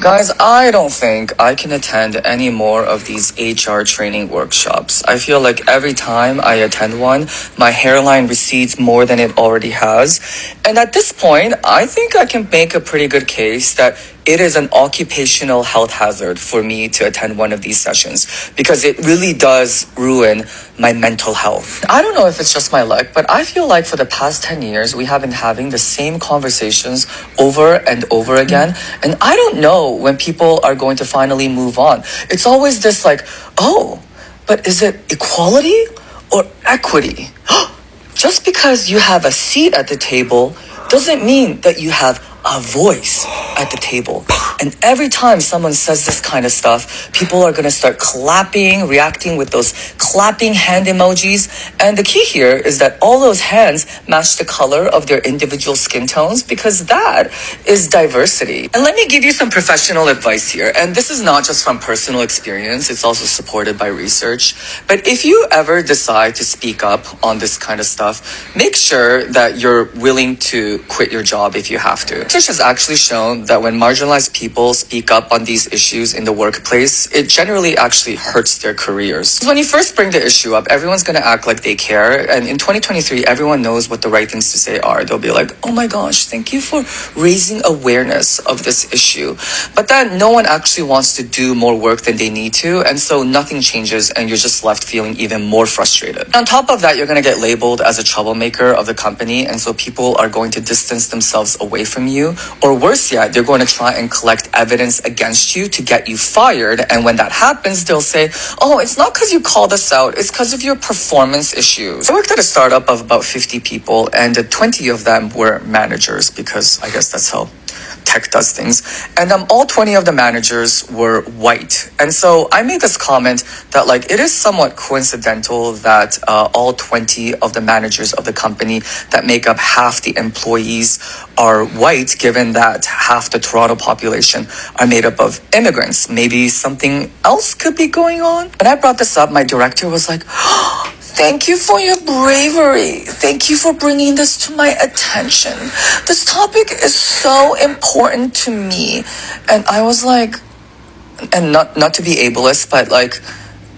Guys, I don't think I can attend any more of these HR training workshops. I feel like every time I attend one, my hairline recedes more than it already has. And at this point, I think I can make a pretty good case that it is an occupational health hazard for me to attend one of these sessions because it really does ruin my mental health. I don't know if it's just my luck, but I feel like for the past 10 years, we have been having the same conversations over and over again. And I don't know when people are going to finally move on. It's always this like, oh, but is it equality or equity? Just because you have a seat at the table doesn't mean that you have a voice at the table. And every time someone says this kind of stuff, people are going to start clapping, reacting with those clapping hand emojis. And the key here is that all those hands match the color of their individual skin tones because that is diversity. And let me give you some professional advice here. And this is not just from personal experience, it's also supported by research. But if you ever decide to speak up on this kind of stuff, make sure that you're willing to quit your job if you have to. Research has actually shown that when marginalized people speak up on these issues in the workplace, it generally actually hurts their careers. When you first bring the issue up, everyone's going to act like they care. And in 2023, everyone knows what the right things to say are. They'll be like, oh my gosh, thank you for raising awareness of this issue. But then no one actually wants to do more work than they need to. And so nothing changes and you're just left feeling even more frustrated. On top of that, you're going to get labeled as a troublemaker of the company. And so people are going to distance themselves away from you. Or worse yet, they're going to try and collect evidence against you to get you fired. And when that happens, they'll say, oh, it's not because you called us out, it's because of your performance issues. I worked at a startup of about 50 people and 20 of them were managers because I guess that's how tech does things. And all 20 of the managers were white. And so I made this comment that like it is somewhat coincidental that all 20 of the managers of the company that make up half the employees are white, given that half the Toronto population are made up of immigrants. Maybe something else could be going on. When I brought this up, my director was like, thank you for your bravery. Thank you for bringing this to my attention. This topic is so important to me. And I was like, and not to be ableist, but like,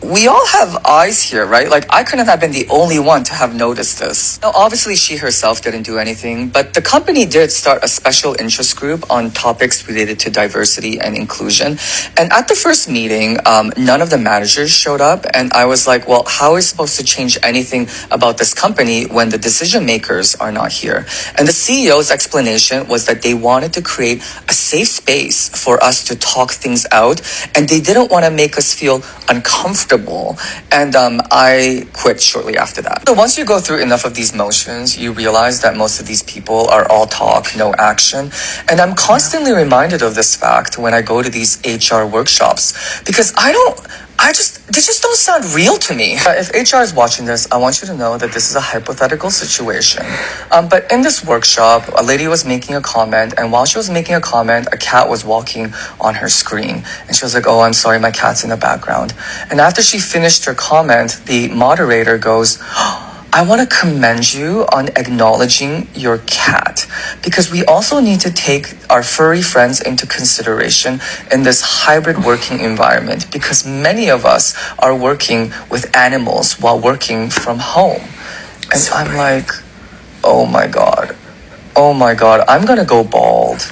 we all have eyes here, right? Like, I couldn't have been the only one to have noticed this. Now, obviously, she herself didn't do anything, but the company did start a special interest group on topics related to diversity and inclusion. And at the first meeting, none of the managers showed up. And I was like, well, how are we supposed to change anything about this company when the decision makers are not here? And the CEO's explanation was that they wanted to create a safe space for us to talk things out. And they didn't want to make us feel uncomfortable. And I quit shortly after that. So once you go through enough of these motions, you realize that most of these people are all talk, no action. And I'm constantly reminded of this fact when I go to these HR workshops because they just don't sound real to me. If HR is watching this, I want you to know that this is a hypothetical situation. But in this workshop, a lady was making a comment, and while she was making a comment, a cat was walking on her screen. And she was like, oh, I'm sorry, my cat's in the background. And after she finished her comment, the moderator goes, I want to commend you on acknowledging your cat because we also need to take our furry friends into consideration in this hybrid working environment because many of us are working with animals while working from home. And I'm like, oh my God, I'm going to go bald.